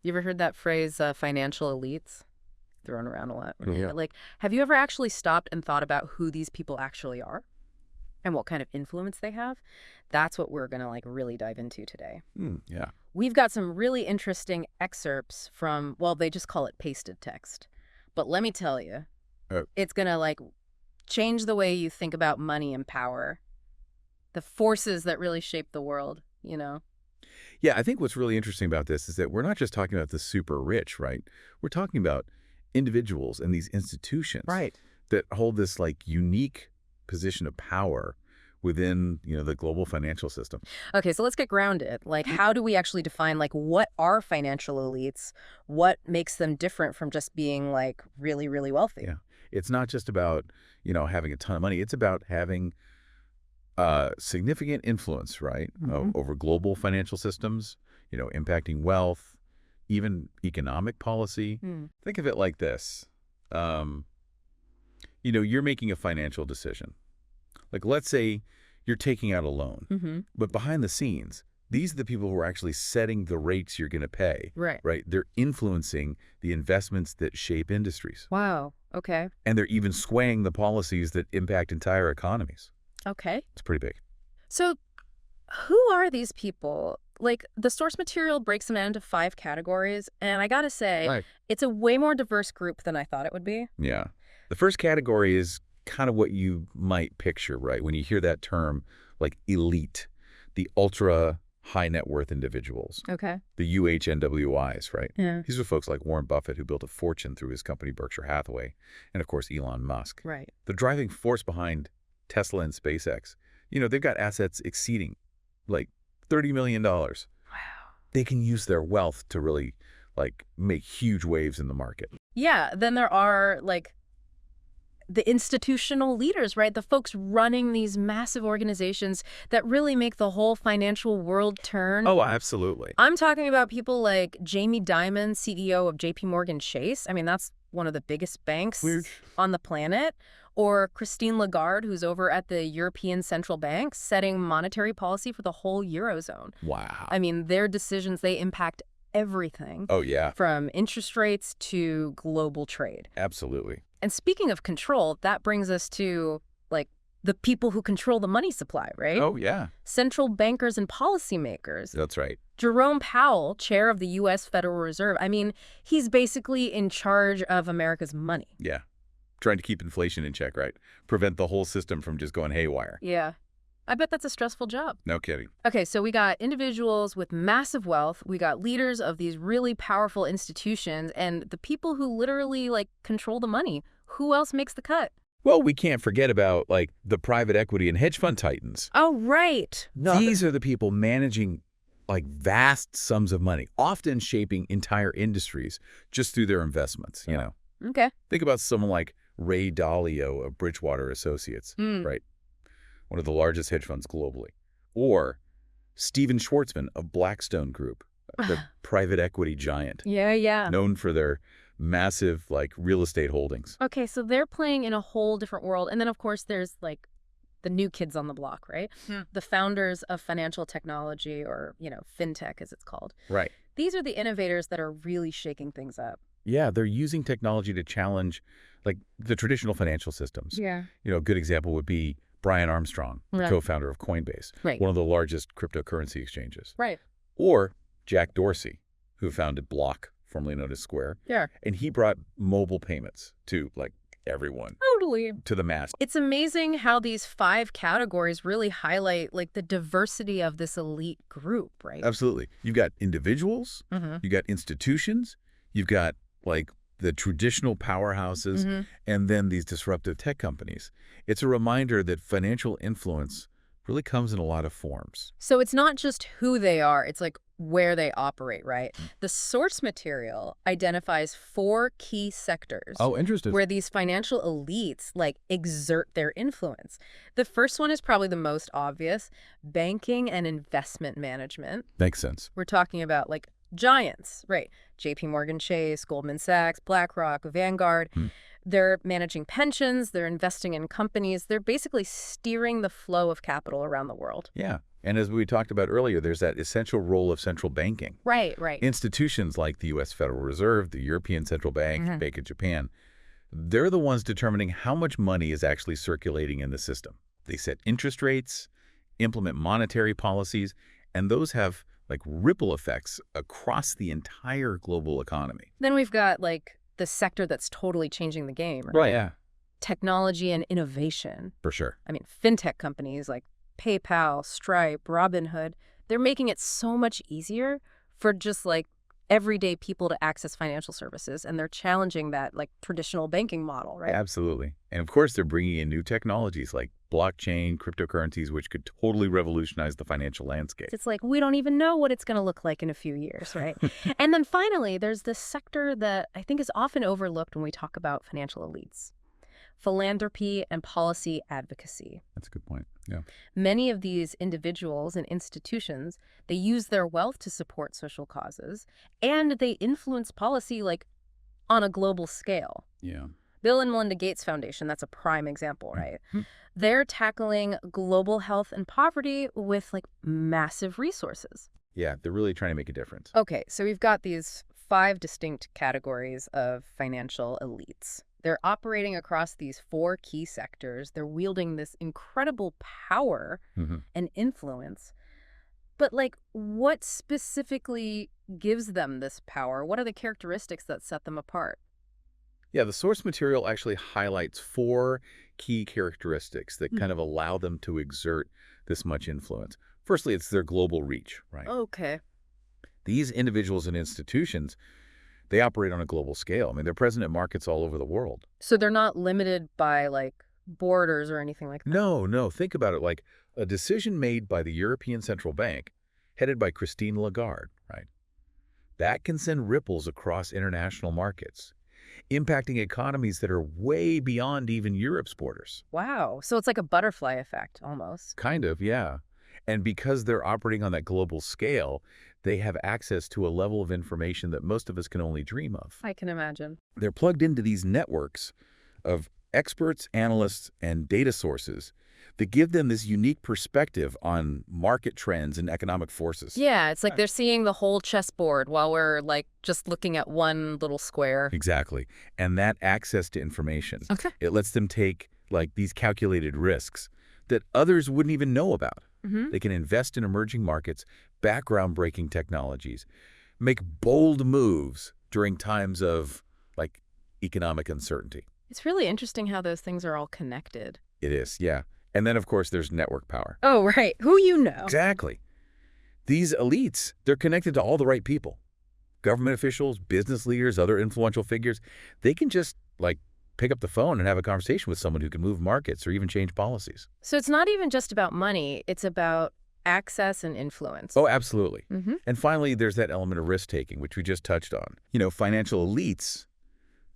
You ever heard that phrase, financial elites? Thrown around a lot. Yeah. Like, have you ever actually stopped and thought about who these people actually are and what kind of influence they have? That's what we're going to, like, really dive into today. Yeah. We've got some really interesting excerpts from, well, they just call it pasted text. But let me tell you, Uh, it's going to, like, change the way you think about money and power, the forces that really shape the world, you know? Yeah, I think what's really interesting about this is that we're not just talking about the super rich, right? We're talking about individuals and these institutions that hold this like unique position of power within, the global financial system. Okay, so let's get grounded. Like, how do we actually define, like, what are financial elites? What makes them different from just being, like, really, really wealthy? Yeah. It's not just about, having a ton of money. It's about having significant influence, right, over global financial systems, impacting wealth, even economic policy. Think of it like this. You're making a financial decision. Like, let's say you're taking out a loan, but behind the scenes, these are the people who are actually setting the rates you're going to pay, Right. right? They're influencing the investments that shape industries. Wow. Okay. And they're even swaying the policies that impact entire economies. Okay. It's pretty big. So who are these people? Like, the source material breaks them down into 5 categories, and I gotta say, Right. it's a way more diverse group than I thought it would be. Yeah. The first category is kind of what you might picture, right? When you hear that term, like elite, the ultra high net worth individuals, Okay. the UHNWIs, right? Yeah. These are folks like Warren Buffett, who built a fortune through his company Berkshire Hathaway, and of course Elon Musk. Right. The driving force behind Tesla and SpaceX, they've got assets exceeding like $30 million. Wow. They can use their wealth to really like make huge waves in the market. Yeah, then there are, like, the institutional leaders, right? The folks running these massive organizations that really make the whole financial world turn. Oh, absolutely. I'm talking about people like Jamie Dimon, CEO of JP Morgan Chase. I mean, that's one of the biggest banks on the planet. Or Christine Lagarde, who's over at the European Central Bank, setting monetary policy for the whole Eurozone. Wow. I mean, their decisions, they impact everything. Oh, yeah. From interest rates to global trade. Absolutely. And speaking of control, that brings us to, like, the people who control the money supply, right? Oh, yeah. Central bankers and policymakers. That's right. Jerome Powell, chair of the U.S. Federal Reserve, I mean, he's basically in charge of America's money. Yeah. Trying to keep inflation in check, right? Prevent the whole system from just going haywire. Yeah. I bet that's a stressful job. No kidding. Okay, so we got individuals with massive wealth, we got leaders of these really powerful institutions, and the people who literally, like, control the money. Who else makes the cut? Well, we can't forget about, like, the private equity and hedge fund titans. Oh, right. These are the people managing, like, vast sums of money, often shaping entire industries just through their investments, you know? Okay. Think about someone like Ray Dalio of Bridgewater Associates, right? One of the largest hedge funds globally. Or Steven Schwartzman of Blackstone Group, the private equity giant, Yeah. known for their massive, like, real estate holdings. Okay, so they're playing in a whole different world. And then, of course, there's, like, the new kids on the block, right? The founders of financial technology, or, fintech, as it's called. Right. These are the innovators that are really shaking things up. Yeah, they're using technology to challenge, like, the traditional financial systems. Yeah. A good example would be Brian Armstrong, the Right. co-founder of Coinbase, Right. one of the largest cryptocurrency exchanges. Right. Or Jack Dorsey, who founded Block, formerly known as Square. Yeah. And he brought mobile payments to, like, everyone, Totally. to the mass. It's amazing how these 5 categories really highlight, like, the diversity of this elite group, right? Absolutely. You've got individuals, you've got institutions, you've got, like, the traditional powerhouses, and then these disruptive tech companies. It's a reminder that financial influence really comes in a lot of forms. So it's not just who they are, it's like where they operate, right? The source material identifies 4 key sectors. Oh, interesting. Where these financial elites, like, exert their influence. The first one is probably the most obvious: banking and investment management. Makes sense. We're talking about, like, giants, right? JP Morgan Chase, Goldman Sachs, BlackRock, Vanguard. They're managing pensions, they're investing in companies, they're basically steering the flow of capital around the world. Yeah. And as we talked about earlier, there's that essential role of central banking. Right, right. Institutions like the U.S. Federal Reserve, the European Central Bank, Bank of Japan, they're the ones determining how much money is actually circulating in the system. They set interest rates, implement monetary policies, and those have like ripple effects across the entire global economy. Then we've got like the sector that's totally changing the game, right? Right, yeah. Technology and innovation. For sure. I mean, fintech companies like PayPal, Stripe, Robinhood, they're making it so much easier for just like everyday people to access financial services, and they're challenging that like traditional banking model, right? Absolutely. And of course, they're bringing in new technologies like blockchain, cryptocurrencies, which could totally revolutionize the financial landscape. It's like we don't even know what it's going to look like in a few years, right? And then finally, there's this sector that I think is often overlooked when we talk about financial elites: philanthropy and policy advocacy. That's a good point. Yeah. Many of these individuals and institutions, they use their wealth to support social causes, and they influence policy like on a global scale. Yeah. Bill and Melinda Gates Foundation, that's a prime example, right? They're tackling global health and poverty with like massive resources. Yeah, they're really trying to make a difference. Okay, so we've got these 5 distinct categories of financial elites. They're operating across these 4 key sectors. They're wielding this incredible power and influence. But like, what specifically gives them this power? What are the characteristics that set them apart? Yeah, the source material actually highlights 4 key characteristics that kind of allow them to exert this much influence. Firstly, it's their global reach, right? Okay. These individuals and institutions, they operate on a global scale. I mean, they're present in markets all over the world. So they're not limited by like borders or anything like that? No. Think about it like a decision made by the European Central Bank, headed by Christine Lagarde, right? That can send ripples across international markets, impacting economies that are way beyond even Europe's borders. Wow. So it's like a butterfly effect almost. Kind of, yeah. And because they're operating on that global scale, they have access to a level of information that most of us can only dream of. I can imagine. They're plugged into these networks of experts, analysts, and data sources that give them this unique perspective on market trends and economic forces. Yeah, it's like they're seeing the whole chessboard while we're like just looking at one little square. Exactly. And that access to information, Okay. it lets them take like these calculated risks that others wouldn't even know about. They can invest in emerging markets, background-breaking technologies, make bold moves during times of like economic uncertainty. It's really interesting how those things are all connected. It is, yeah. And then, of course, there's network power. Oh, right. Who you know. Exactly. These elites, they're connected to all the right people. Government officials, business leaders, other influential figures, they can just, like, pick up the phone and have a conversation with someone who can move markets or even change policies. So it's not even just about money. It's about access and influence. Oh, absolutely. And finally, there's that element of risk-taking, which we just touched on. You know, financial elites,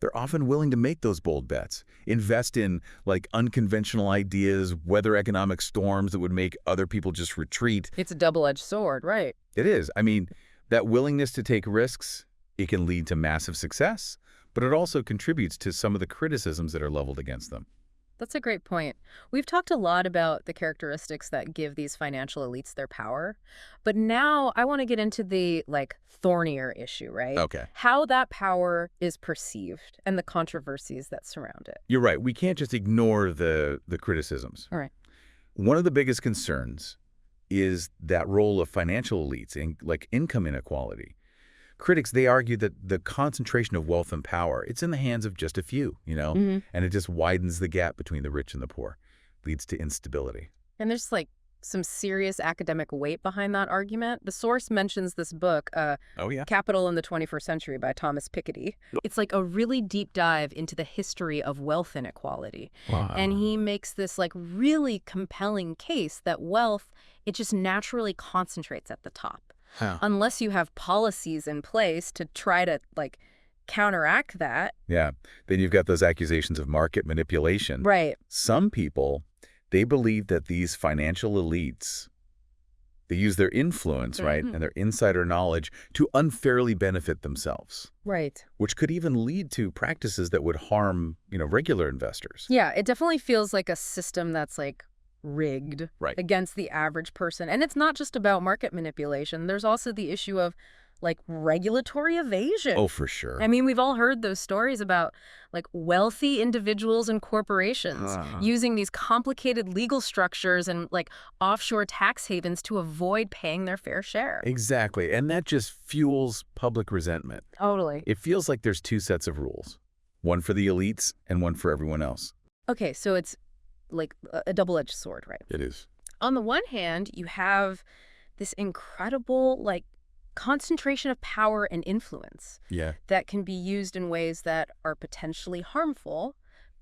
they're often willing to make those bold bets, invest in like unconventional ideas, weather economic storms that would make other people just retreat. It's a double-edged sword, right? It is. I mean, that willingness to take risks, it can lead to massive success, but it also contributes to some of the criticisms that are leveled against them. That's a great point. We've talked a lot about the characteristics that give these financial elites their power, but now I want to get into the like thornier issue, right? Okay. How that power is perceived and the controversies that surround it. You're right. We can't just ignore the criticisms. All right. One of the biggest concerns is that role of financial elites in like income inequality. Critics, they argue that the concentration of wealth and power, it's in the hands of just a few, you know, and it just widens the gap between the rich and the poor, leads to instability. And there's like some serious academic weight behind that argument. The source mentions this book, Capital in the 21st Century by Thomas Piketty. It's like a really deep dive into the history of wealth inequality. Wow. And he makes this like really compelling case that wealth, it just naturally concentrates at the top. Unless you have policies in place to try to like counteract that. Yeah. Then you've got those accusations of market manipulation. Right. Some people, they believe that these financial elites, they use their influence, right, and their insider knowledge to unfairly benefit themselves. Right. Which could even lead to practices that would harm, you know, regular investors. Yeah, it definitely feels like a system that's like rigged Right. against the average person. And it's not just about market manipulation. There's also the issue of like regulatory evasion. Oh, for sure. I mean, we've all heard those stories about like wealthy individuals and corporations using these complicated legal structures and like offshore tax havens to avoid paying their fair share. Exactly. And that just fuels public resentment. Totally. It feels like there's two sets of rules, one for the elites and one for everyone else. Okay, so it's like a double-edged sword, right? It is. On the one hand, you have this incredible like concentration of power and influence that can be used in ways that are potentially harmful,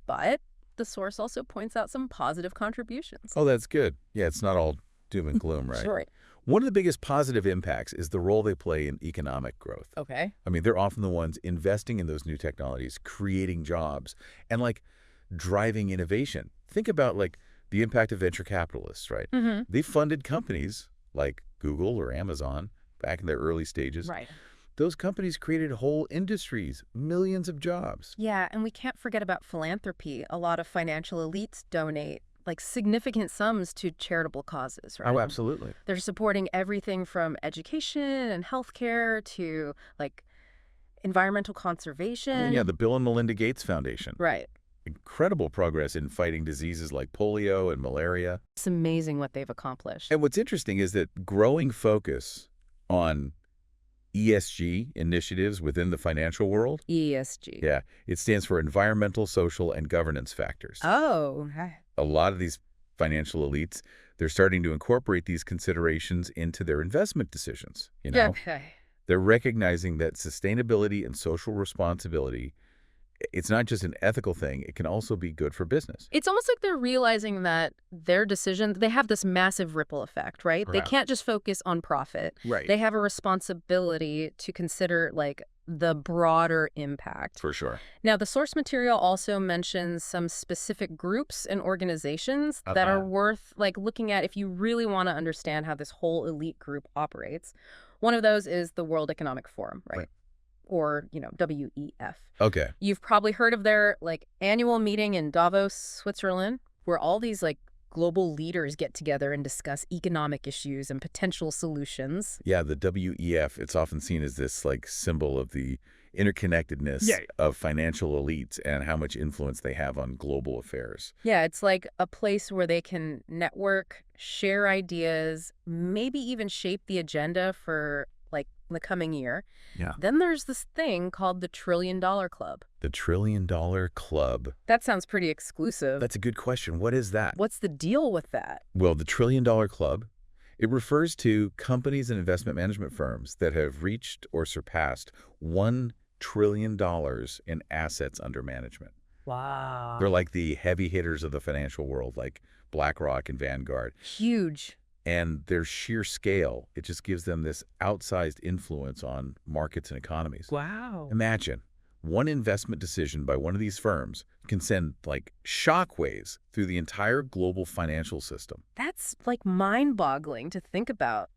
but the source also points out some positive contributions. Oh, that's good. Yeah, it's not all doom and gloom, right? Sure. One of the biggest positive impacts is the role they play in economic growth. Okay. I mean, they're often the ones investing in those new technologies, creating jobs, and like driving innovation. Think about like the impact of venture capitalists, right? They funded companies like Google or Amazon back in their early stages. Right. Those companies created whole industries, millions of jobs. Yeah, and we can't forget about philanthropy. A lot of financial elites donate like significant sums to charitable causes, right? Oh, absolutely. They're supporting everything from education and healthcare to like environmental conservation. Yeah, the Bill and Melinda Gates Foundation. Right. Incredible progress in fighting diseases like polio and malaria. It's amazing what they've accomplished. And what's interesting is that growing focus on ESG initiatives within the financial world. ESG. Yeah, it stands for environmental, social, and governance factors. Oh. A lot of these financial elites, they're starting to incorporate these considerations into their investment decisions. You know, they're recognizing that sustainability and social responsibility, it's not just an ethical thing, it can also be good for business. It's almost like they're realizing that their decisions, they have this massive ripple effect, right? They can't just focus on profit. Right. They have a responsibility to consider like the broader impact. For sure. Now, the source material also mentions some specific groups and organizations that are worth like looking at if you really want to understand how this whole elite group operates. One of those is the World Economic Forum, right? Or, you know, WEF. Okay. You've probably heard of their like annual meeting in Davos, Switzerland, where all these like global leaders get together and discuss economic issues and potential solutions. Yeah, the WEF, it's often seen as this like symbol of the interconnectedness of financial elites and how much influence they have on global affairs. Yeah, it's like a place where they can network, share ideas, maybe even shape the agenda for like the coming year. Yeah. Then there's this thing called the $1 Trillion Club. The $1 Trillion Club. That sounds pretty exclusive. That's a good question. What is that? What's the deal with that? Well, the $1 Trillion Club, it refers to companies and investment management firms that have reached or surpassed $1 trillion in assets under management. Wow. They're like the heavy hitters of the financial world, like BlackRock and Vanguard. Huge. And their sheer scale, it just gives them this outsized influence on markets and economies. Wow. Imagine one investment decision by one of these firms can send like shockwaves through the entire global financial system. That's like mind-boggling to think about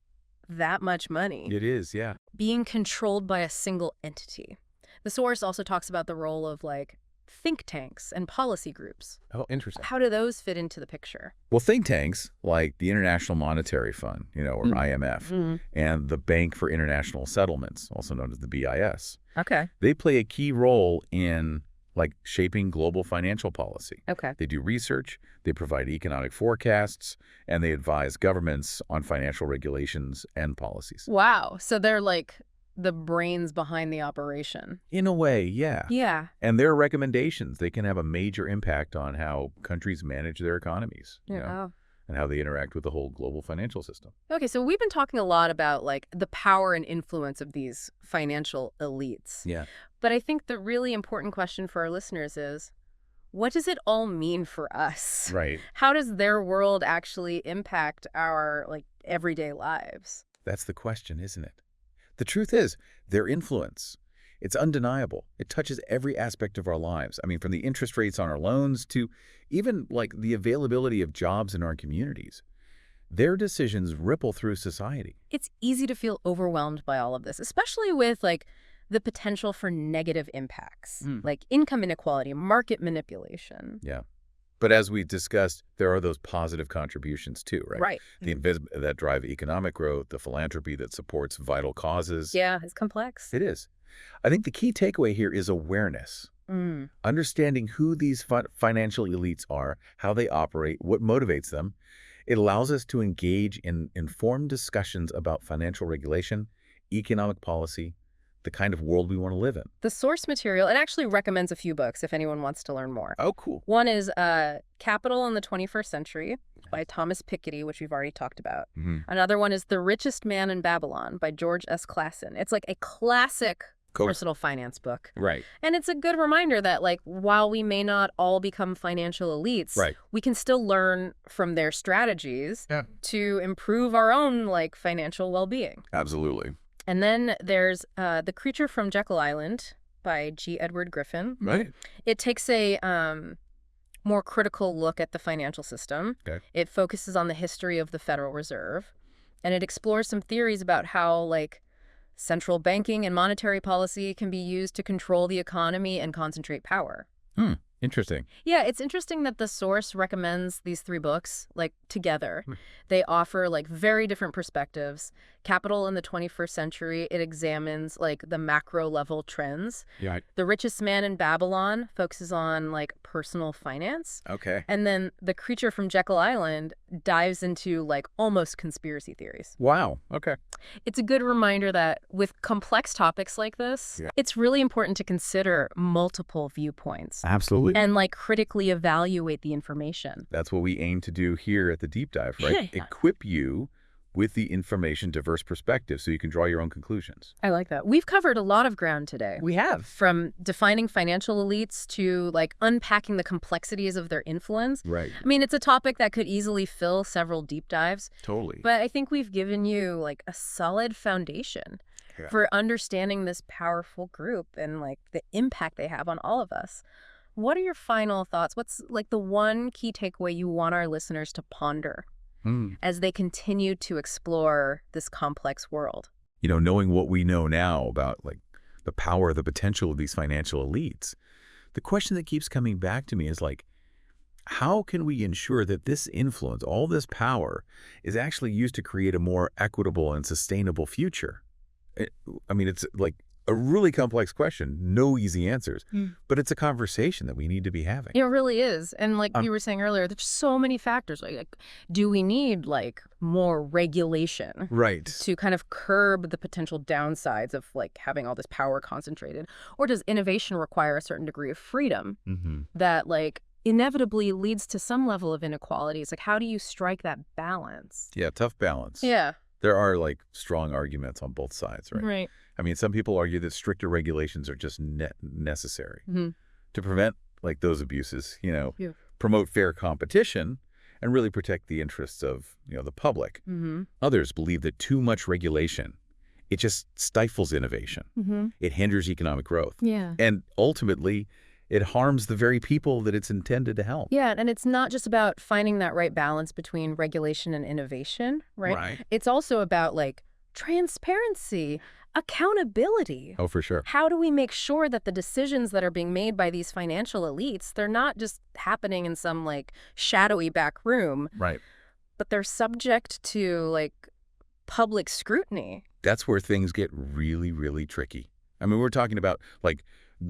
that much money. It is, yeah. Being controlled by a single entity. The source also talks about the role of like think tanks and policy groups. Oh, interesting. How do those fit into the picture? Well, think tanks like the International Monetary Fund, you know, or IMF, and the Bank for International Settlements, also known as the BIS. Okay. They play a key role in like shaping global financial policy. Okay. They do research, they provide economic forecasts, and they advise governments on financial regulations and policies. Wow. So they're like the brains behind the operation. In a way, yeah. Yeah. And their recommendations, they can have a major impact on how countries manage their economies, you know, and how they interact with the whole global financial system. Okay, so we've been talking a lot about like the power and influence of these financial elites. Yeah. But I think the really important question for our listeners is, what does it all mean for us? Right. How does their world actually impact our like everyday lives? That's the question, isn't it? The truth is, their influence, it's undeniable. It touches every aspect of our lives. I mean, from the interest rates on our loans to even like the availability of jobs in our communities. Their decisions ripple through society. It's easy to feel overwhelmed by all of this, especially with like the potential for negative impacts, like income inequality, market manipulation. Yeah. But as we discussed, there are those positive contributions too, right? Right. The investment that drive economic growth, the philanthropy that supports vital causes. Yeah, it's complex. It is. I think the key takeaway here is awareness. Understanding who these financial elites are, how they operate, what motivates them. It allows us to engage in informed discussions about financial regulation, economic policy, the kind of world we want to live in. The source material, it actually recommends a few books if anyone wants to learn more. Oh, cool. One is Capital in the 21st Century by Thomas Piketty, which we've already talked about. Another one is The Richest Man in Babylon by George S. Clason. It's like a classic personal finance book. Right. And it's a good reminder that, like, while we may not all become financial elites, we can still learn from their strategies to improve our own, like, financial well-being. Absolutely. And then there's The Creature from Jekyll Island by G. Edward Griffin. Right. It takes a more critical look at the financial system. Okay. It focuses on the history of the Federal Reserve. And it explores some theories about how, like, central banking and monetary policy can be used to control the economy and concentrate power. Interesting. Yeah, it's interesting that the source recommends these three books, like, together. They offer, like, very different perspectives. Capital in the 21st Century, it examines, like, the macro-level trends. Yeah. The Richest Man in Babylon focuses on, like, personal finance. Okay. And then The Creature from Jekyll Island dives into, like, almost conspiracy theories. Wow. Okay. It's a good reminder that with complex topics like this, it's really important to consider multiple viewpoints. Absolutely. And, like, critically evaluate the information. That's what we aim to do here at the Deep Dive, right? Equip you with the information, diverse perspective, so you can draw your own conclusions. I like that. We've covered a lot of ground today. We have. From defining financial elites to, like, unpacking the complexities of their influence. Right. I mean, it's a topic that could easily fill several deep dives. Totally. But I think we've given you, like, a solid foundation for understanding this powerful group and, like, the impact they have on all of us. What are your final thoughts? What's, like, the one key takeaway you want our listeners to ponder as they continue to explore this complex world? You know, knowing what we know now about, like, the power, the potential of these financial elites, the question that keeps coming back to me is, like, how can we ensure that this influence, all this power, is actually used to create a more equitable and sustainable future? I mean, it's, like, a really complex question, no easy answers, but it's a conversation that we need to be having. It really is. And like you were saying earlier, there's so many factors. Like, do we need, like, more regulation? Right. To kind of curb the potential downsides of, like, having all this power concentrated? Or does innovation require a certain degree of freedom that, like, inevitably leads to some level of inequality? It's like, how do you strike that balance? Yeah, tough balance. Yeah. There are, like, strong arguments on both sides, right? Right. I mean, some people argue that stricter regulations are just necessary to prevent, like, those abuses, you know, promote fair competition and really protect the interests of, you know, the public. Others believe that too much regulation, it just stifles innovation. It hinders economic growth. And ultimately, it harms the very people that it's intended to help. Yeah, and it's not just about finding that right balance between regulation and innovation, right? It's also about, like, transparency, accountability. Oh, for sure. How do we make sure that the decisions that are being made by these financial elites, they're not just happening in some, like, shadowy back room, but they're subject to, like, public scrutiny? That's where things get really, really tricky. I mean, we're talking about, like,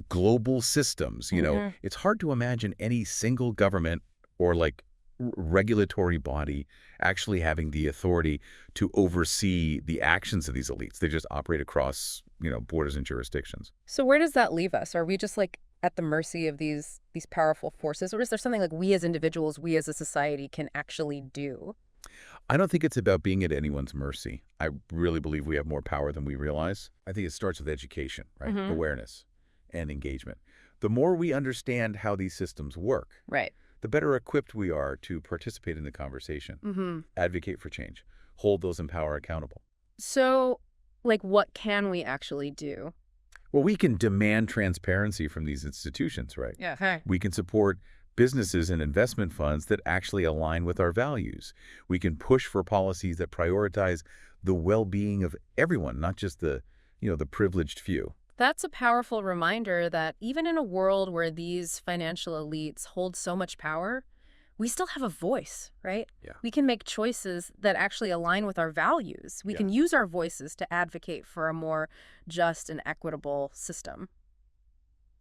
global systems, you know. It's hard to imagine any single government or, like, regulatory body actually having the authority to oversee the actions of these elites. They just operate across, you know, borders and jurisdictions. So where does that leave us? Are we just, like, at the mercy of these powerful forces? Or is there something, like, we as individuals, we as a society can actually do? I don't think it's about being at anyone's mercy. I really believe we have more power than we realize. I think it starts with education, right? Awareness and engagement. The more we understand how these systems work, the better equipped we are to participate in the conversation, advocate for change, hold those in power accountable. So, like, what can we actually do? Well, we can demand transparency from these institutions, right? Yeah. We can support businesses and investment funds that actually align with our values. We can push for policies that prioritize the well-being of everyone, not just the, you know, the privileged few. That's a powerful reminder that even in a world where these financial elites hold so much power, we still have a voice, right? Yeah. We can make choices that actually align with our values. We can use our voices to advocate for a more just and equitable system.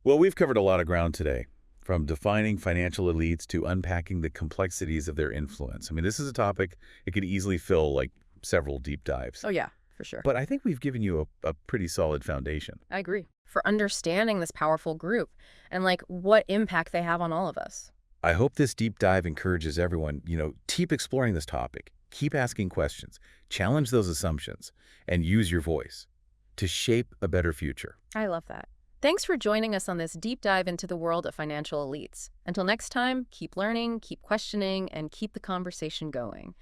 Well, we've covered a lot of ground today, from defining financial elites to unpacking the complexities of their influence. I mean, this is a topic it could easily fill like several deep dives. Oh, yeah, for sure. But I think we've given you a pretty solid foundation. I agree. For understanding this powerful group and like what impact they have on all of us. I hope this deep dive encourages everyone, keep exploring this topic, keep asking questions, challenge those assumptions, and use your voice to shape a better future. I love that. Thanks for joining us on this deep dive into the world of financial elites. Until next time, keep learning, keep questioning, and keep the conversation going.